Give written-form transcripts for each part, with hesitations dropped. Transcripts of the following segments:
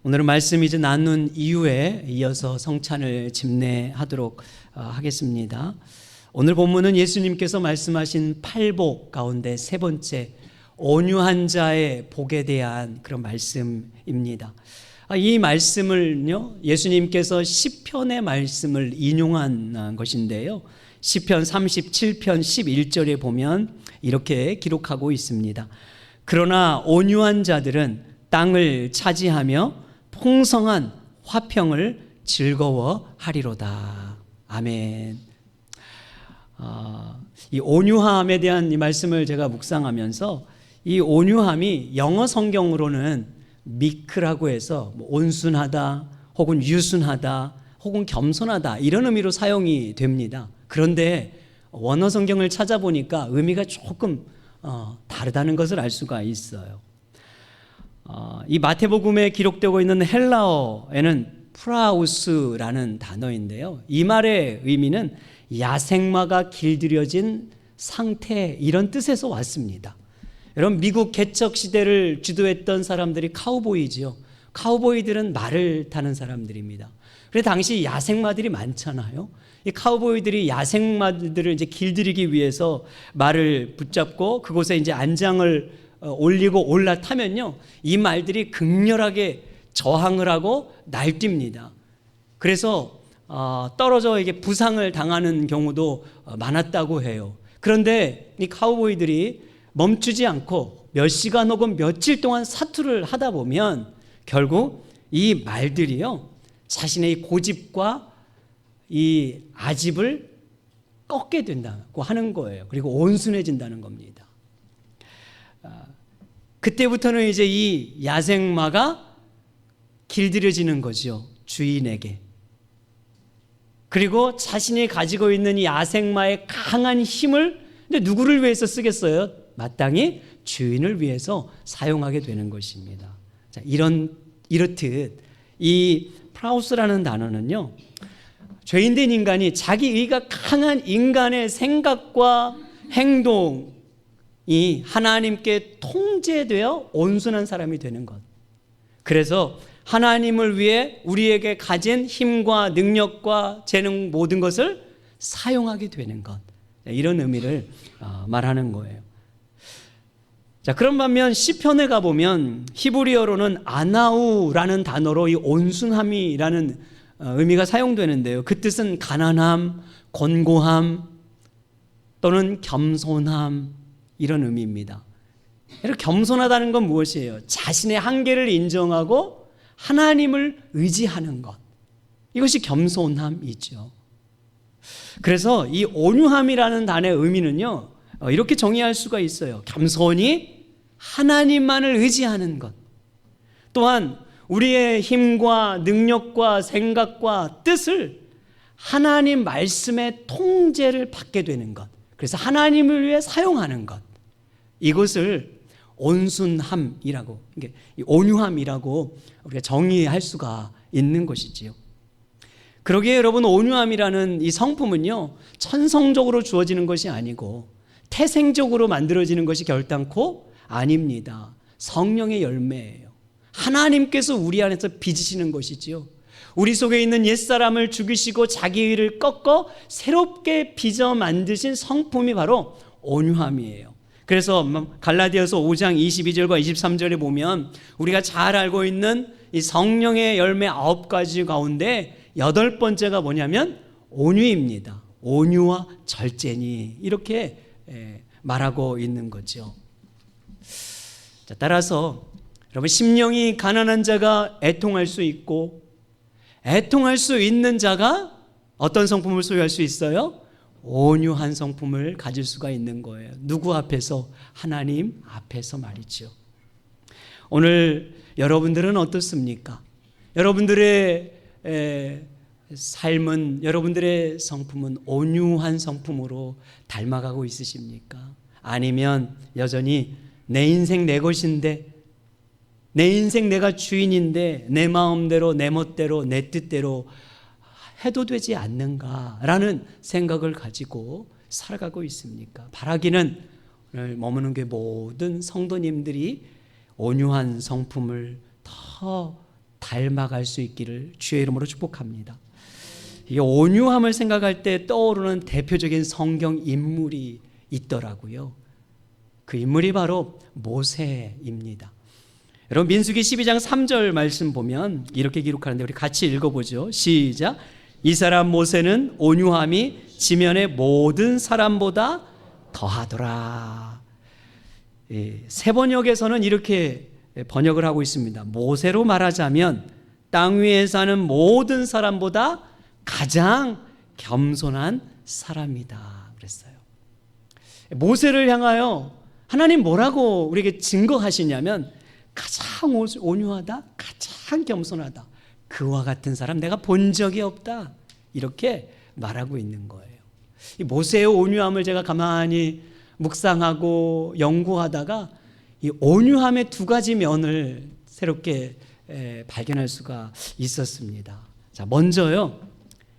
오늘은 말씀 이제 나눈 이후에 이어서 성찬을 집례하도록 하겠습니다. 오늘 본문은 예수님께서 말씀하신 팔복 가운데 세 번째 온유한 자의 복에 대한 그런 말씀입니다. 이 말씀을요, 예수님께서 시편의 말씀을 인용한 것인데요. 시편 37편 11절에 보면 이렇게 기록하고 있습니다. 그러나 온유한 자들은 땅을 차지하며 풍성한 화평을 즐거워하리로다. 아멘. 이 온유함에 대한 이 말씀을 제가 묵상하면서 이 온유함이 영어 성경으로는 미크라고 해서 온순하다 혹은 유순하다 혹은 겸손하다 이런 의미로 사용이 됩니다. 그런데 원어 성경을 찾아보니까 의미가 조금 다르다는 것을 알 수가 있어요. 이 마태복음에 기록되고 있는 헬라어에는 프라우스라는 단어인데요. 이 말의 의미는 야생마가 길들여진 상태, 이런 뜻에서 왔습니다. 여러분, 미국 개척 시대를 주도했던 사람들이 카우보이지요. 카우보이들은 말을 타는 사람들입니다. 그래서 당시 야생마들이 많잖아요. 이 카우보이들이 야생마들을 이제 길들이기 위해서 말을 붙잡고 그곳에 이제 안장을 올리고 올라타면요, 이 말들이 극렬하게 저항을 하고 날뜁니다. 그래서 떨어져 이게 부상을 당하는 경우도 많았다고 해요. 그런데 이 카우보이들이 멈추지 않고 몇 시간 혹은 며칠 동안 사투를 하다 보면 결국 이 말들이요, 자신의 고집과 이 아집을 꺾게 된다고 하는 거예요. 그리고 온순해진다는 겁니다. 그때부터는 이제 이 야생마가 길들여지는 거죠, 주인에게. 그리고 자신이 가지고 있는 이 야생마의 강한 힘을 근데 누구를 위해서 쓰겠어요? 마땅히 주인을 위해서 사용하게 되는 것입니다. 자, 이렇듯 이 프라우스라는 단어는요, 죄인된 인간이 자기 의가 강한 인간의 생각과 행동이 하나님께 통제되어 온순한 사람이 되는 것. 그래서 하나님을 위해 우리에게 가진 힘과 능력과 재능 모든 것을 사용하게 되는 것. 이런 의미를 말하는 거예요. 자, 그런 반면 시편에 가보면 히브리어로는 아나우라는 단어로 이 온순함이라는 의미가 사용되는데요. 그 뜻은 가난함, 권고함 또는 겸손함, 이런 의미입니다. 겸손하다는 건 무엇이에요? 자신의 한계를 인정하고 하나님을 의지하는 것, 이것이 겸손함이죠. 그래서 이 온유함이라는 단어의 의미는요, 이렇게 정의할 수가 있어요. 겸손히 하나님만을 의지하는 것, 또한 우리의 힘과 능력과 생각과 뜻을 하나님 말씀의 통제를 받게 되는 것, 그래서 하나님을 위해 사용하는 것, 이것을 온순함이라고, 온유함이라고 우리가 정의할 수가 있는 것이지요. 그러기에 여러분, 온유함이라는 이 성품은요, 천성적으로 주어지는 것이 아니고 태생적으로 만들어지는 것이 결단코 아닙니다. 성령의 열매예요. 하나님께서 우리 안에서 빚으시는 것이지요. 우리 속에 있는 옛사람을 죽이시고 자기 의를 꺾어 새롭게 빚어 만드신 성품이 바로 온유함이에요. 그래서 갈라디아서 5장 22절과 23절에 보면 우리가 잘 알고 있는 이 성령의 열매 9가지 가운데 8번째가 뭐냐면 온유입니다. 온유와 절제니, 이렇게 말하고 있는 거죠. 자, 따라서 여러분, 심령이 가난한 자가 애통할 수 있고 애통할 수 있는 자가 어떤 성품을 소유할 수 있어요? 온유한 성품을 가질 수가 있는 거예요. 누구 앞에서? 하나님 앞에서 말이죠. 오늘 여러분들은 어떻습니까? 여러분들의 삶은, 여러분들의 성품은 온유한 성품으로 닮아가고 있으십니까? 아니면 여전히 내 인생 내 것인데, 내 인생 내가 주인인데 내 마음대로 내 멋대로 내 뜻대로 해도 되지 않는가라는 생각을 가지고 살아가고 있습니까? 바라기는 오늘 머무는 게 모든 성도님들이 온유한 성품을 더 닮아갈 수 있기를 주의 이름으로 축복합니다. 이 온유함을 생각할 때 떠오르는 대표적인 성경 인물이 있더라고요. 그 인물이 바로 모세입니다. 여러분 민수기 12장 3절 말씀 보면 이렇게 기록하는데 우리 같이 읽어보죠. 시작. 이 사람 모세는 온유함이 지면의 모든 사람보다 더하더라. 새 번역에서는 이렇게 번역을 하고 있습니다. 모세로 말하자면 땅 위에 사는 모든 사람보다 가장 겸손한 사람이다 그랬어요. 모세를 향하여 하나님 뭐라고 우리에게 증거하시냐면 가장 온유하다, 가장 겸손하다, 그와 같은 사람 내가 본 적이 없다, 이렇게 말하고 있는 거예요. 이 모세의 온유함을 제가 가만히 묵상하고 연구하다가 이 온유함의 두 가지 면을 새롭게 발견할 수가 있었습니다. 자, 먼저요,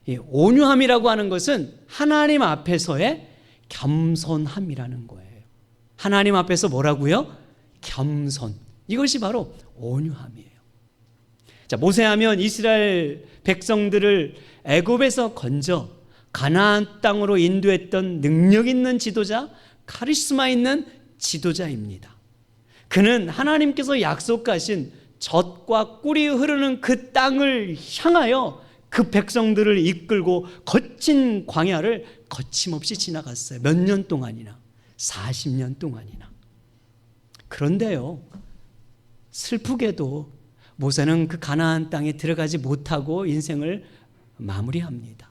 이 온유함이라고 하는 것은 하나님 앞에서의 겸손함이라는 거예요. 하나님 앞에서 뭐라고요? 겸손. 이것이 바로 온유함이에요. 자, 모세하면 이스라엘 백성들을 애굽에서 건져 가나안 땅으로 인도했던 능력 있는 지도자, 카리스마 있는 지도자입니다. 그는 하나님께서 약속하신 젖과 꿀이 흐르는 그 땅을 향하여 그 백성들을 이끌고 거친 광야를 거침없이 지나갔어요. 몇 년 동안이나, 40년 동안이나. 그런데요, 슬프게도 모세는 그 가나안 땅에 들어가지 못하고 인생을 마무리합니다.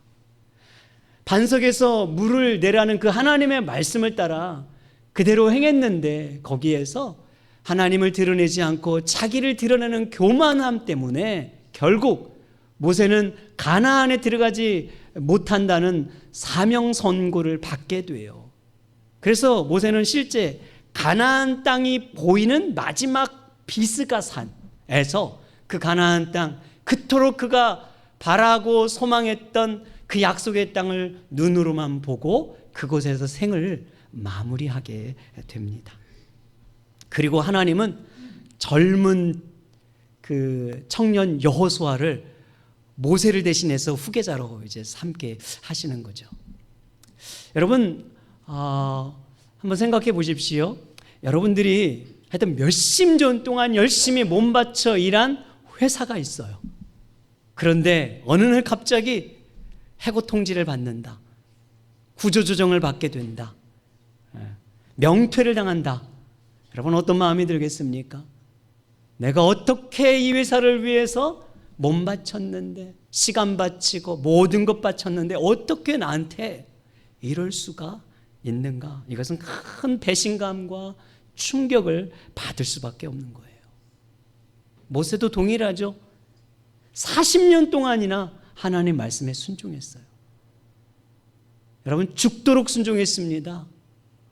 반석에서 물을 내라는 그 하나님의 말씀을 따라 그대로 행했는데 거기에서 하나님을 드러내지 않고 자기를 드러내는 교만함 때문에 결국 모세는 가나안에 들어가지 못한다는 사명 선고를 받게 돼요. 그래서 모세는 실제 가나안 땅이 보이는 마지막 비스가 산에서 그 가나안 땅, 그토록 그가 바라고 소망했던 그 약속의 땅을 눈으로만 보고 그곳에서 생을 마무리하게 됩니다. 그리고 하나님은 젊은 그 청년 여호수아를 모세를 대신해서 후계자로 이제 삼게 하시는 거죠. 여러분, 한번 생각해 보십시오. 여러분들이 하여튼 몇십 년 동안 열심히 몸바쳐 일한 회사가 있어요. 그런데 어느 날 갑자기 해고 통지를 받는다, 구조조정을 받게 된다, 명퇴를 당한다. 여러분 어떤 마음이 들겠습니까? 내가 어떻게 이 회사를 위해서 몸 바쳤는데, 시간 바치고 모든 것 바쳤는데 어떻게 나한테 이럴 수가 있는가? 이것은 큰 배신감과 충격을 받을 수밖에 없는 거예요. 모세도 동일하죠. 40년 동안이나 하나님 말씀에 순종했어요. 여러분 죽도록 순종했습니다.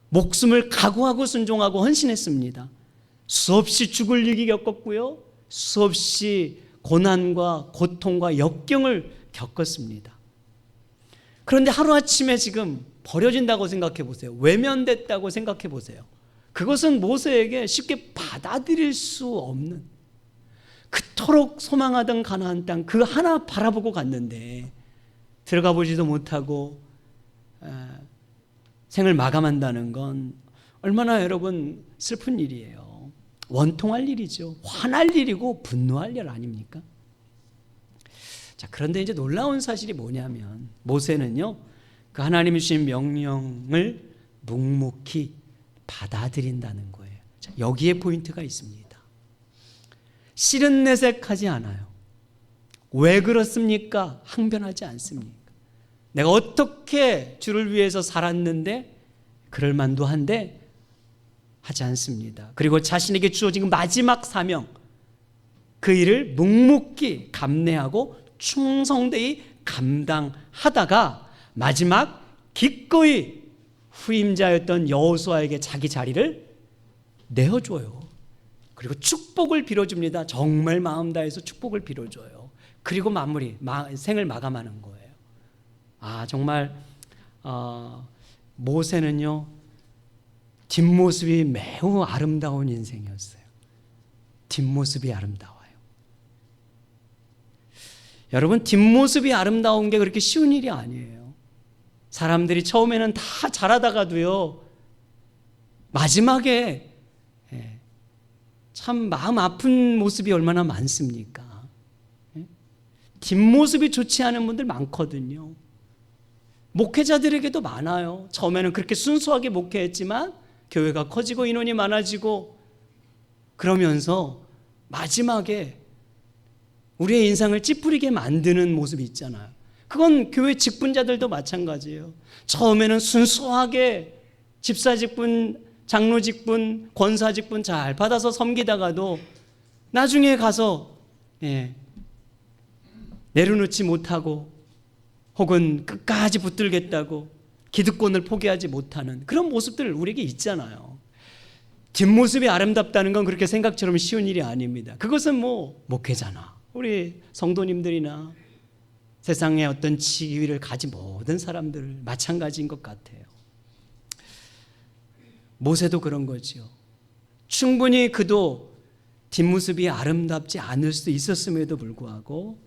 목숨을 각오하고 순종하고 헌신했습니다. 수없이 죽을 일이 겪었고요, 수없이 고난과 고통과 역경을 겪었습니다. 그런데 하루아침에 지금 버려진다고 생각해 보세요. 외면됐다고 생각해 보세요. 그것은 모세에게 쉽게 받아들일 수 없는, 그토록 소망하던 가나안 땅 그 하나 바라보고 갔는데 들어가 보지도 못하고 생을 마감한다는 건 얼마나 여러분 슬픈 일이에요. 원통할 일이죠. 화날 일이고 분노할 일 아닙니까? 자, 그런데 이제 놀라운 사실이 뭐냐면 모세는요, 그 하나님이 주신 명령을 묵묵히 받아들인다는 거예요. 자, 여기에 포인트가 있습니다. 실은 내색하지 않아요. 왜 그렇습니까? 항변하지 않습니까? 내가 어떻게 주를 위해서 살았는데 그럴 만도 한데 하지 않습니다. 그리고 자신에게 주어진 마지막 사명, 그 일을 묵묵히 감내하고 충성되이 감당하다가 마지막 기꺼이 후임자였던 여호수아에게 자기 자리를 내어줘요. 그리고 축복을 빌어줍니다. 정말 마음 다해서 축복을 빌어줘요. 그리고 생을 마감하는 거예요. 정말 모세는요, 뒷모습이 매우 아름다운 인생이었어요. 뒷모습이 아름다워요. 여러분, 뒷모습이 아름다운 게 그렇게 쉬운 일이 아니에요. 사람들이 처음에는 다 잘하다가도요, 마지막에 참 마음 아픈 모습이 얼마나 많습니까? 뒷모습이 좋지 않은 분들 많거든요. 목회자들에게도 많아요. 처음에는 그렇게 순수하게 목회했지만 교회가 커지고 인원이 많아지고 그러면서 마지막에 우리의 인상을 찌푸리게 만드는 모습이 있잖아요. 그건 교회 직분자들도 마찬가지예요. 처음에는 순수하게 집사 직분, 장로 직분, 권사 직분 잘 받아서 섬기다가도 나중에 가서 내려놓지 못하고 혹은 끝까지 붙들겠다고 기득권을 포기하지 못하는 그런 모습들 우리에게 있잖아요. 뒷모습이 아름답다는 건 그렇게 생각처럼 쉬운 일이 아닙니다. 그것은 목회자나 우리 성도님들이나 세상에 어떤 지위를 가진 모든 사람들 마찬가지인 것 같아요. 모세도 그런 거죠. 충분히 그도 뒷모습이 아름답지 않을 수도 있었음에도 불구하고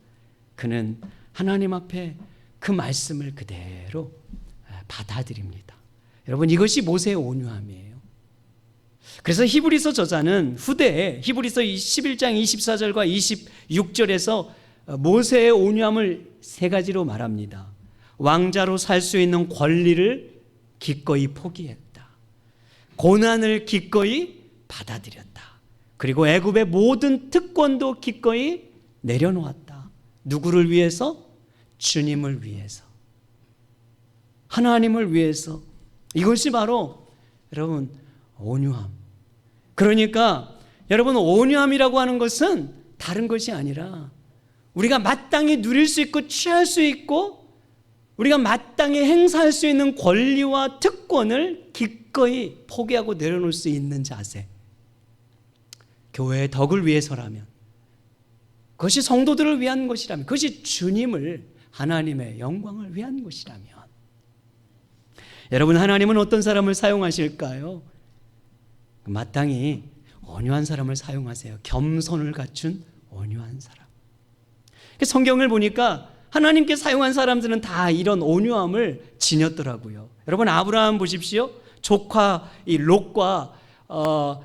그는 하나님 앞에 그 말씀을 그대로 받아들입니다. 여러분, 이것이 모세의 온유함이에요. 그래서 히브리서 저자는 후대에 히브리서 11장 24절과 26절에서 모세의 온유함을 세 가지로 말합니다. 왕자로 살 수 있는 권리를 기꺼이 포기했다. 고난을 기꺼이 받아들였다. 그리고 애굽의 모든 특권도 기꺼이 내려놓았다. 누구를 위해서? 주님을 위해서, 하나님을 위해서. 이것이 바로 여러분 온유함. 그러니까 여러분, 온유함이라고 하는 것은 다른 것이 아니라 우리가 마땅히 누릴 수 있고 취할 수 있고 우리가 마땅히 행사할 수 있는 권리와 특권을 기꺼이 포기하고 내려놓을 수 있는 자세. 교회의 덕을 위해서라면, 그것이 성도들을 위한 것이라면, 그것이 주님을, 하나님의 영광을 위한 것이라면, 여러분, 하나님은 어떤 사람을 사용하실까요? 마땅히 온유한 사람을 사용하세요. 겸손을 갖춘 온유한 사람. 성경을 보니까 하나님께 사용한 사람들은 다 이런 온유함을 지녔더라고요. 여러분, 아브라함 보십시오. 조카 이 롯과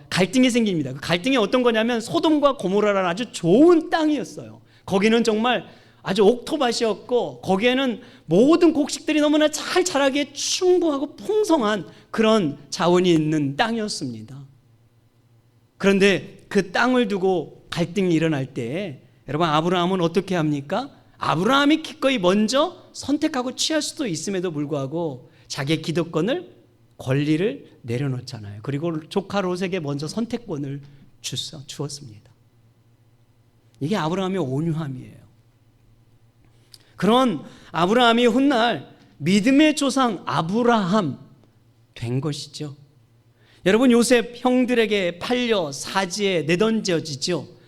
갈등이 생깁니다. 그 갈등이 어떤 거냐면 소돔과 고모라라는 아주 좋은 땅이었어요. 거기는 정말 아주 옥토밭이었고 거기에는 모든 곡식들이 너무나 잘 자라기에 충분하고 풍성한 그런 자원이 있는 땅이었습니다. 그런데 그 땅을 두고 갈등이 일어날 때 여러분, 아브라함은 어떻게 합니까? 아브라함이 기꺼이 먼저 선택하고 취할 수도 있음에도 불구하고 자기의 기득권을, 권리를 내려놓잖아요. 그리고 조카 롯에게 먼저 선택권을 주었습니다. 이게 아브라함의 온유함이에요. 그런 아브라함이 훗날 믿음의 조상 아브라함 된 것이죠. 여러분, 요셉 형들에게 팔려 사지에 내던져지죠.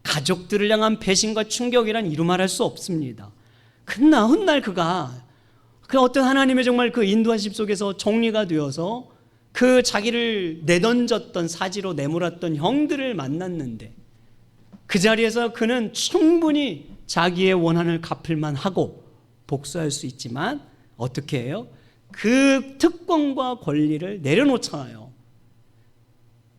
가족들을 향한 배신과 충격이란 이루 말할 수 없습니다. 그러나 훗날 그가 그 어떤 하나님의 정말 그 인도하심 속에서 정리가 되어서 그 자기를 내던졌던, 사지로 내몰았던 형들을 만났는데 그 자리에서 그는 충분히 자기의 원한을 갚을만 하고 복수할 수 있지만 어떻게 해요? 그 특권과 권리를 내려놓잖아요.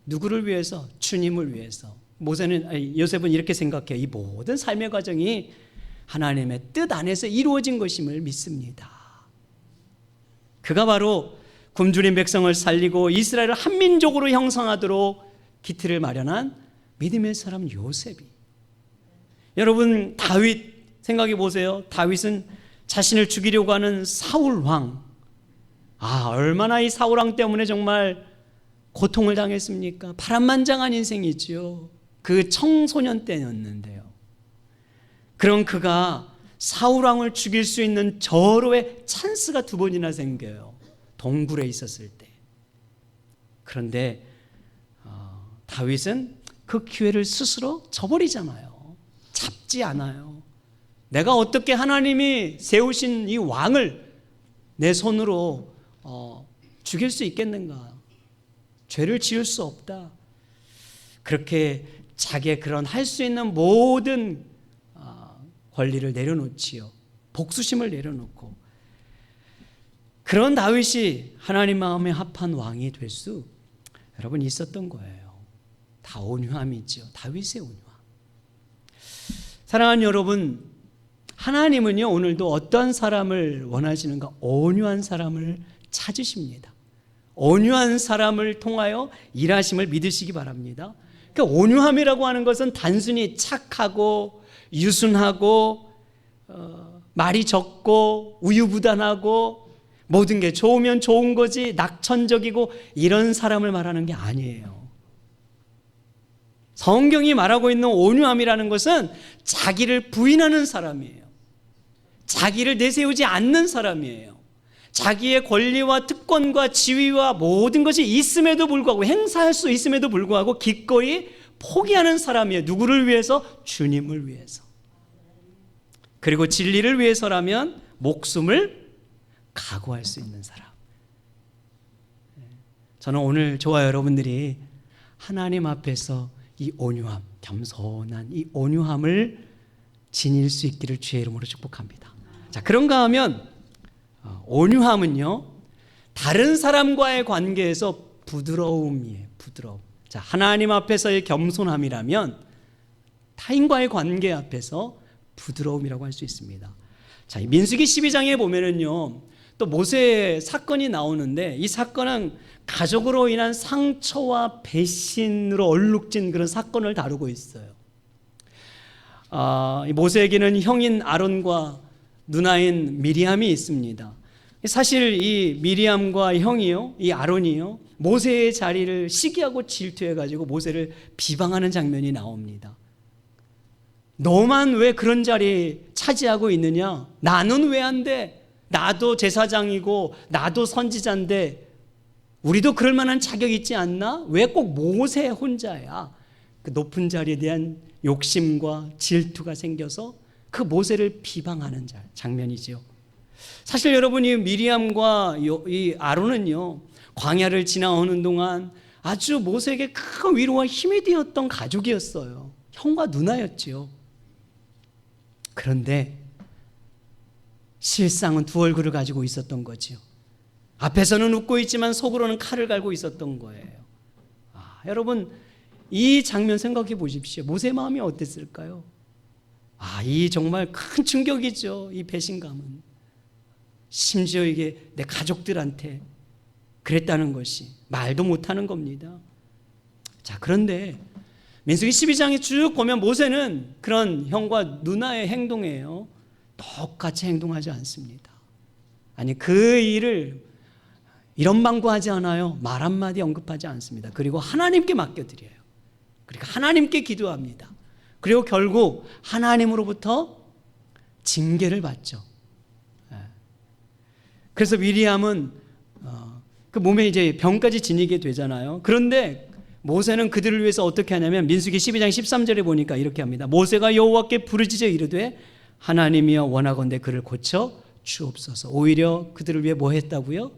누구를 위해서? 주님을 위해서. 요셉은 이렇게 생각해요. 이 모든 삶의 과정이 하나님의 뜻 안에서 이루어진 것임을 믿습니다. 그가 바로 굶주린 백성을 살리고 이스라엘을 한민족으로 형성하도록 기틀을 마련한 믿음의 사람 요셉이. 여러분, 다윗 생각해 보세요. 다윗은 자신을 죽이려고 하는 사울 왕, 얼마나 이 사울 왕 때문에 정말 고통을 당했습니까? 파란만장한 인생이죠. 그 청소년 때였는데요. 그런 그가 사울왕을 죽일 수 있는 절호의 찬스가 2번이나 생겨요. 동굴에 있었을 때. 그런데 다윗은 그 기회를 스스로 저버리잖아요. 잡지 않아요. 내가 어떻게 하나님이 세우신 이 왕을 내 손으로 죽일 수 있겠는가? 죄를 지을 수 없다. 그렇게 자기의 그런 할 수 있는 모든 권리를 내려놓지요. 복수심을 내려놓고 그런 다윗이 하나님 마음에 합한 왕이 될 수 여러분 있었던 거예요. 다 온유함이죠. 다윗의 온유함. 사랑하는 여러분, 하나님은요 오늘도 어떤 사람을 원하시는가? 온유한 사람을 찾으십니다. 온유한 사람을 통하여 일하심을 믿으시기 바랍니다. 그러니까 온유함이라고 하는 것은 단순히 착하고 유순하고 말이 적고 우유부단하고 모든 게 좋으면 좋은 거지 낙천적이고 이런 사람을 말하는 게 아니에요. 성경이 말하고 있는 온유함이라는 것은 자기를 부인하는 사람이에요. 자기를 내세우지 않는 사람이에요. 자기의 권리와 특권과 지위와 모든 것이 있음에도 불구하고 행사할 수 있음에도 불구하고 기꺼이 포기하는 사람이에요. 누구를 위해서? 주님을 위해서. 그리고 진리를 위해서라면 목숨을 각오할 수 있는 사람. 저는 오늘 저와 여러분들이 하나님 앞에서 이 온유함, 겸손한 이 온유함을 지닐 수 있기를 주의 이름으로 축복합니다. 자, 그런가 하면 온유함은요 다른 사람과의 관계에서 부드러움이에요. 부드러움. 자, 하나님 앞에서의 겸손함이라면 타인과의 관계 앞에서 부드러움이라고 할 수 있습니다. 자, 민수기 12장에 보면은요 또 모세의 사건이 나오는데 이 사건은 가족으로 인한 상처와 배신으로 얼룩진 그런 사건을 다루고 있어요. 모세에게는 형인 아론과 누나인 미리암이 있습니다. 사실 이 미리암과 형이요, 이 아론이요, 모세의 자리를 시기하고 질투해가지고 모세를 비방하는 장면이 나옵니다. 너만 왜 그런 자리 차지하고 있느냐? 나는 왜 안 돼? 나도 제사장이고 나도 선지자인데 우리도 그럴 만한 자격 있지 않나? 왜 꼭 모세 혼자야? 그 높은 자리에 대한 욕심과 질투가 생겨서 그 모세를 비방하는 장면이죠. 사실 여러분이 미리암과 이 아론은요 광야를 지나오는 동안 아주 모세에게 큰 위로와 힘이 되었던 가족이었어요. 형과 누나였지요. 그런데 실상은 두 얼굴을 가지고 있었던 거지요. 앞에서는 웃고 있지만 속으로는 칼을 갈고 있었던 거예요. 여러분 이 장면 생각해 보십시오. 모세의 마음이 어땠을까요? 이 정말 큰 충격이죠. 이 배신감은. 심지어 이게 내 가족들한테 그랬다는 것이 말도 못하는 겁니다. 자, 그런데 민수기 12장에 쭉 보면 모세는 그런 형과 누나의 행동에요 똑같이 행동하지 않습니다. 아니 그 일을 이런 방구하지 않아요. 말 한마디 언급하지 않습니다. 그리고 하나님께 맡겨드려요. 그러니까 하나님께 기도합니다. 그리고 결국 하나님으로부터 징계를 받죠. 그래서 미리암은 그 몸에 이제 병까지 지니게 되잖아요. 그런데 모세는 그들을 위해서 어떻게 하냐면 민수기 12장 13절에 보니까 이렇게 합니다. 모세가 여호와께 부르짖어 이르되 하나님이여 원하건대 그를 고쳐 주옵소서. 오히려 그들을 위해 뭐 했다고요?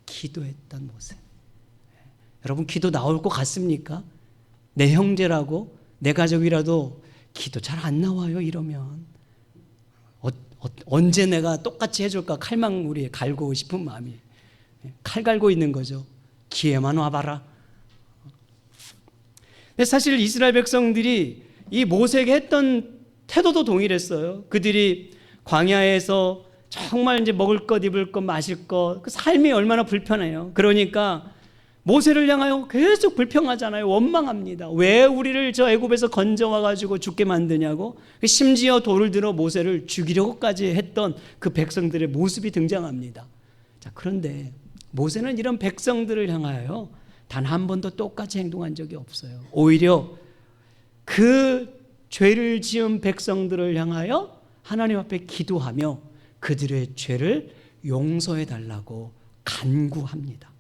기도했던 모세. 여러분 기도 나올 것 같습니까? 내 형제라고 내 가족이라도 기도 잘 안 나와요. 이러면 언제 내가 똑같이 해줄까 칼망울이 갈고 싶은 마음이 칼 갈고 있는 거죠. 기회만 와봐라. 근데 사실 이스라엘 백성들이 이 모세에게 했던 태도도 동일했어요. 그들이 광야에서 정말 이제 먹을 것, 입을 것, 마실 것, 그 삶이 얼마나 불편해요. 그러니까 모세를 향하여 계속 불평하잖아요. 원망합니다. 왜 우리를 저 애굽에서 건져와 가지고 죽게 만드냐고. 심지어 돌을 들어 모세를 죽이려고까지 했던 그 백성들의 모습이 등장합니다. 자, 그런데 모세는 이런 백성들을 향하여 단 한 번도 똑같이 행동한 적이 없어요. 오히려 그 죄를 지은 백성들을 향하여 하나님 앞에 기도하며 그들의 죄를 용서해 달라고 간구합니다.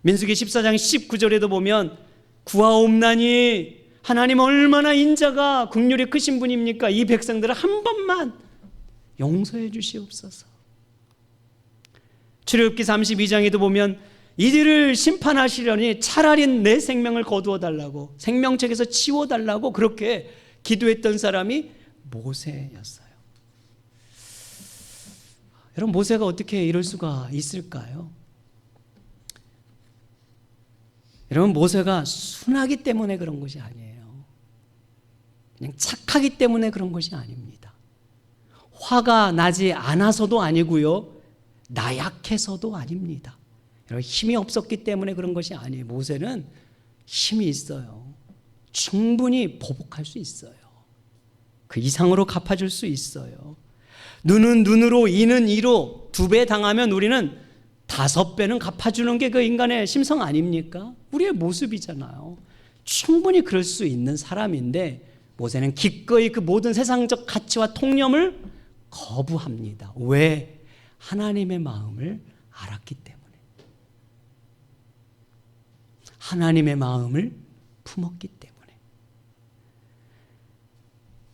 민수기 14장 19절에도 보면 구하옵나니 하나님 얼마나 인자가 긍휼이 크신 분입니까? 이 백성들을 한 번만 용서해 주시옵소서. 출애굽기 32장에도 보면 이들을 심판하시려니 차라리 내 생명을 거두어 달라고 생명책에서 치워달라고 그렇게 기도했던 사람이 모세였어요. 여러분, 모세가 어떻게 이럴 수가 있을까요? 여러분, 모세가 순하기 때문에 그런 것이 아니에요. 그냥 착하기 때문에 그런 것이 아닙니다. 화가 나지 않아서도 아니고요, 나약해서도 아닙니다. 여러분, 힘이 없었기 때문에 그런 것이 아니에요. 모세는 힘이 있어요. 충분히 보복할 수 있어요. 그 이상으로 갚아줄 수 있어요. 눈은 눈으로, 이는 이로 2배 당하면 우리는 5배는 갚아주는 게 그 인간의 심성 아닙니까? 우리의 모습이잖아요. 충분히 그럴 수 있는 사람인데 모세는 기꺼이 그 모든 세상적 가치와 통념을 거부합니다. 왜? 하나님의 마음을 알았기 때문에. 하나님의 마음을 품었기 때문에.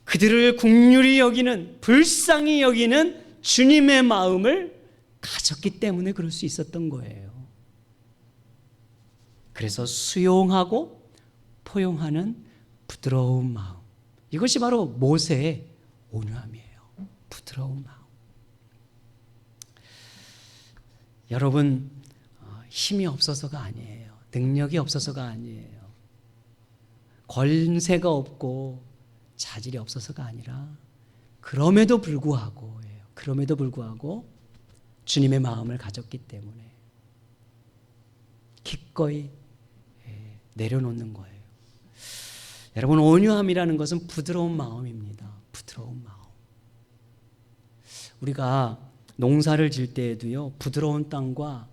그들을 긍휼히 여기는, 불쌍히 여기는 주님의 마음을 가졌기 때문에 그럴 수 있었던 거예요. 그래서 수용하고 포용하는 부드러운 마음, 이것이 바로 모세의 온유함이에요. 부드러운 마음. 여러분, 힘이 없어서가 아니에요. 능력이 없어서가 아니에요. 권세가 없고 자질이 없어서가 아니라 그럼에도 불구하고 주님의 마음을 가졌기 때문에 기꺼이 내려놓는 거예요. 여러분, 온유함이라는 것은 부드러운 마음입니다. 부드러운 마음. 우리가 농사를 질 때에도요, 부드러운 땅과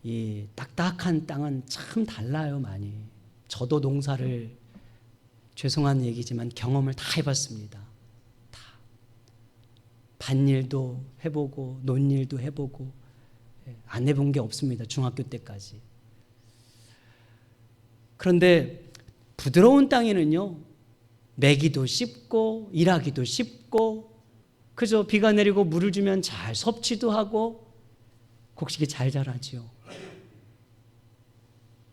이 딱딱한 땅은 참 달라요, 많이. 저도 농사를, 죄송한 얘기지만 경험을 다 해봤습니다. 다. 밭일도 해보고 논일도 해보고 안 해본 게 없습니다. 중학교 때까지. 그런데 부드러운 땅에는요, 매기도 쉽고 일하기도 쉽고, 그저 비가 내리고 물을 주면 잘 섭취도 하고 곡식이 잘 자라지요.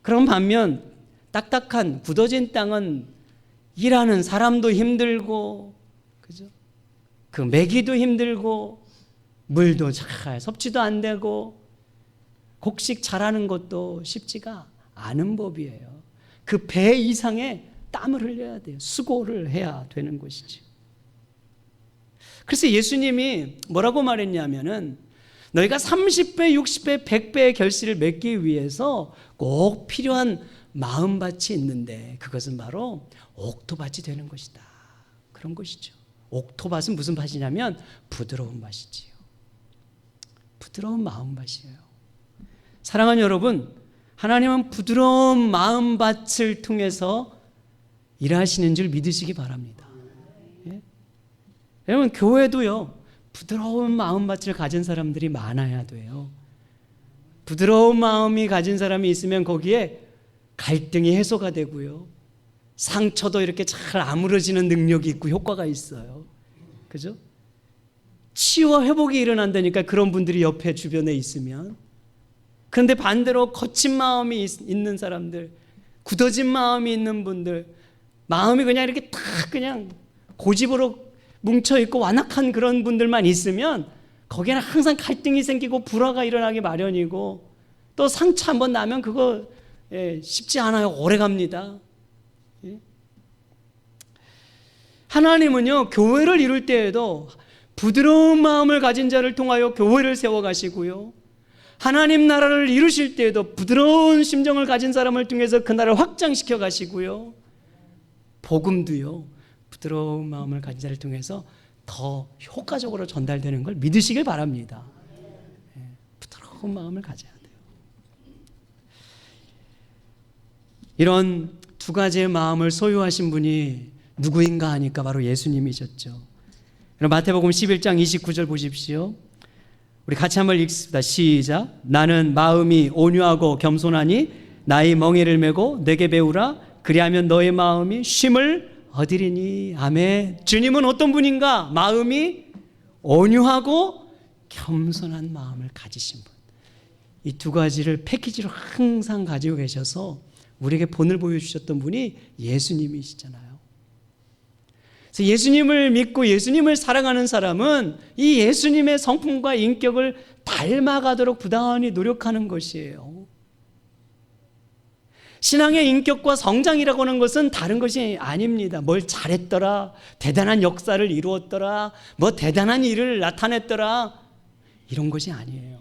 그런 반면 딱딱한 굳어진 땅은 일하는 사람도 힘들고, 그죠? 그 매기도 힘들고, 물도 잘 섭취도 안 되고, 곡식 자라는 것도 쉽지가 않은 법이에요. 그 배 이상의 땀을 흘려야 돼요. 수고를 해야 되는 것이죠. 그래서 예수님이 뭐라고 말했냐면은, 너희가 30배, 60배, 100배의 결실을 맺기 위해서 꼭 필요한 마음밭이 있는데 그것은 바로 옥토밭이 되는 것이다. 그런 것이죠. 옥토밭은 무슨 밭이냐면 부드러운 밭이지요. 부드러운 마음밭이에요. 사랑하는 여러분, 하나님은 부드러운 마음밭을 통해서 일하시는 줄 믿으시기 바랍니다. 예? 여러분, 교회도요, 부드러운 마음밭을 가진 사람들이 많아야 돼요. 부드러운 마음이 가진 사람이 있으면 거기에 갈등이 해소가 되고요, 상처도 이렇게 잘 아물어지는 능력이 있고 효과가 있어요. 그죠? 치유와 회복이 일어난다니까, 그런 분들이 옆에 주변에 있으면. 그런데 반대로 거친 마음이 있는 사람들, 굳어진 마음이 있는 분들, 마음이 그냥 이렇게 딱 그냥 고집으로 뭉쳐있고 완악한 그런 분들만 있으면 거기에는 항상 갈등이 생기고 불화가 일어나기 마련이고, 또 상처 한번 나면 그거 쉽지 않아요. 오래 갑니다. 하나님은요, 교회를 이룰 때에도 부드러운 마음을 가진 자를 통하여 교회를 세워가시고요, 하나님 나라를 이루실 때에도 부드러운 심정을 가진 사람을 통해서 그 나라를 확장시켜 가시고요, 복음도요, 부드러운 마음을 가진 자를 통해서 더 효과적으로 전달되는 걸 믿으시길 바랍니다. 부드러운 마음을 가져야 돼요. 이런 두 가지의 마음을 소유하신 분이 누구인가 하니까 바로 예수님이셨죠. 마태복음 11장 29절 보십시오. 우리 같이 한번 읽습니다. 시작. 나는 마음이 온유하고 겸손하니 나의 멍에를 메고 내게 배우라. 그리하면 너의 마음이 쉼을 얻으리니. 아멘. 주님은 어떤 분인가? 마음이 온유하고 겸손한 마음을 가지신 분. 이 두 가지를 패키지로 항상 가지고 계셔서 우리에게 본을 보여주셨던 분이 예수님이시잖아요. 그래서 예수님을 믿고 예수님을 사랑하는 사람은 이 예수님의 성품과 인격을 닮아가도록 부단히 노력하는 것이에요. 신앙의 인격과 성장이라고 하는 것은 다른 것이 아닙니다. 뭘 잘했더라, 대단한 역사를 이루었더라, 뭐 대단한 일을 나타냈더라, 이런 것이 아니에요.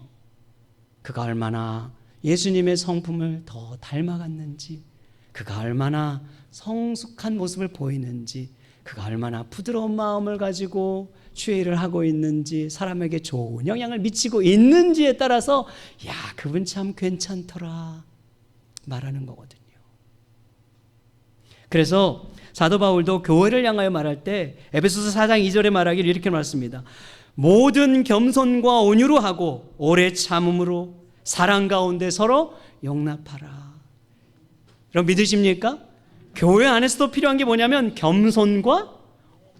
그가 얼마나 예수님의 성품을 더 닮아갔는지, 그가 얼마나 성숙한 모습을 보이는지, 그가 얼마나 부드러운 마음을 가지고 주의 일을 하고 있는지, 사람에게 좋은 영향을 미치고 있는지에 따라서 야, 그분 참 괜찮더라 말하는 거거든요. 그래서 사도 바울도 교회를 향하여 말할 때 에베소서 4장 2절에 말하기를 이렇게 말했습니다. 모든 겸손과 온유로 하고 오래 참음으로 사랑 가운데 서로 용납하라. 여러분 믿으십니까? 교회 안에서도 필요한 게 뭐냐면 겸손과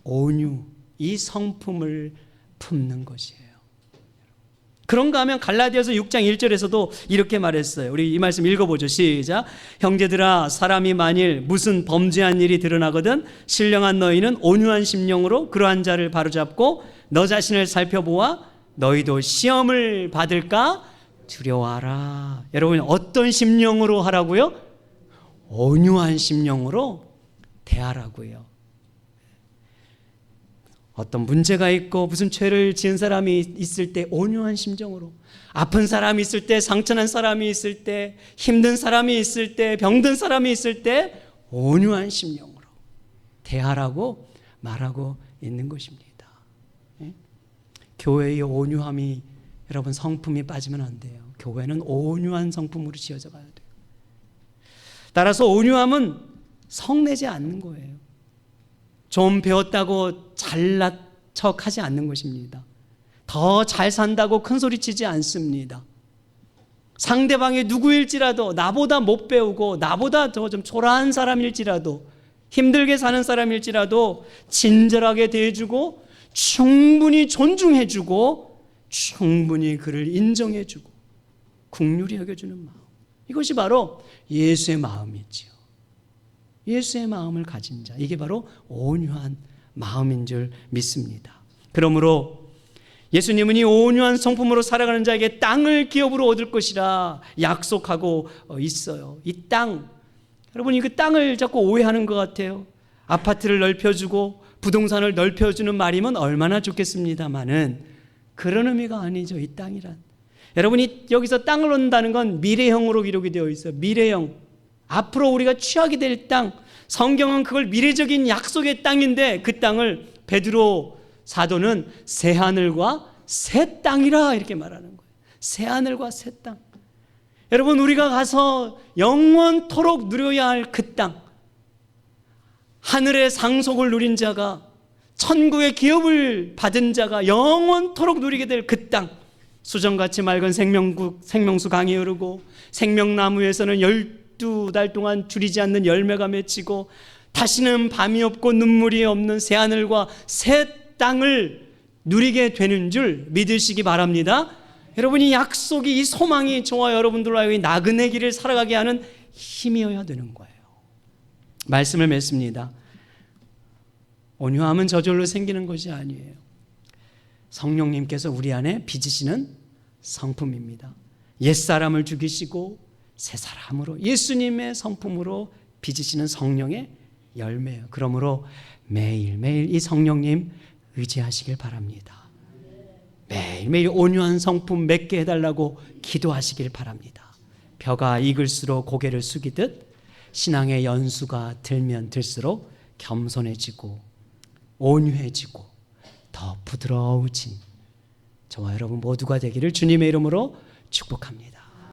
온유, 이 성품을 품는 것이에요. 그런가 하면 갈라디아서 6장 1절에서도 이렇게 말했어요. 우리 이 말씀 읽어보죠. 시작. 형제들아, 사람이 만일 무슨 범죄한 일이 드러나거든 신령한 너희는 온유한 심령으로 그러한 자를 바로잡고 너 자신을 살펴보아 너희도 시험을 받을까 두려워하라. 여러분 어떤 심령으로 하라고요? 온유한 심령으로 대하라고요. 어떤 문제가 있고 무슨 죄를 지은 사람이 있을 때 온유한 심정으로, 아픈 사람이 있을 때, 상처난 사람이 있을 때, 힘든 사람이 있을 때, 병든 사람이 있을 때 온유한 심령으로 대하라고 말하고 있는 것입니다. 교회의 온유함이, 여러분 성품이 빠지면 안 돼요. 교회는 온유한 성품으로 지어져 가야 돼요. 따라서 온유함은 성내지 않는 거예요. 좀 배웠다고 잘난 척하지 않는 것입니다. 더 잘 산다고 큰 소리치지 않습니다. 상대방이 누구일지라도, 나보다 못 배우고 나보다 더 좀 초라한 사람일지라도, 힘들게 사는 사람일지라도 친절하게 대해주고 충분히 존중해주고 충분히 그를 인정해주고 긍휼히 여겨주는 마음, 이것이 바로 예수의 마음이지요. 예수의 마음을 가진 자, 이게 바로 온유한 마음인 줄 믿습니다. 그러므로 예수님은 이 온유한 성품으로 살아가는 자에게 땅을 기업으로 얻을 것이라 약속하고 있어요. 이 땅, 여러분이 그 땅을 자꾸 오해하는 것 같아요. 아파트를 넓혀주고 부동산을 넓혀주는 말이면 얼마나 좋겠습니다마는 그런 의미가 아니죠. 이 땅이란, 여러분이 여기서 땅을 얻는다는 건 미래형으로 기록이 되어 있어요. 미래형, 앞으로 우리가 취하게 될 땅. 성경은 그걸 미래적인 약속의 땅인데 그 땅을 베드로 사도는 새하늘과 새 땅이라 이렇게 말하는 거예요. 새하늘과 새 땅. 여러분 우리가 가서 영원토록 누려야 할 그 땅, 하늘의 상속을 누린 자가, 천국의 기업을 받은 자가 영원토록 누리게 될 그 땅, 수정같이 맑은 생명수 강이 흐르고 생명나무에서는 12달 동안 줄이지 않는 열매가 맺히고 다시는 밤이 없고 눈물이 없는 새하늘과 새 땅을 누리게 되는 줄 믿으시기 바랍니다. 여러분이 약속이, 이 소망이 저와 여러분들과 이 나그네 길을 살아가게 하는 힘이어야 되는 거예요. 말씀을 맺습니다. 온유함은 저절로 생기는 것이 아니에요. 성령님께서 우리 안에 빚으시는 성품입니다. 옛사람을 죽이시고 새 사람으로, 예수님의 성품으로 빚으시는 성령의 열매예요. 그러므로 매일매일 이 성령님 의지하시길 바랍니다. 매일매일 온유한 성품 맺게 해달라고 기도하시길 바랍니다. 벼가 익을수록 고개를 숙이듯 신앙의 연수가 들면 들수록 겸손해지고 온유해지고 더 부드러워진 저와 여러분 모두가 되기를 주님의 이름으로 축복합니다.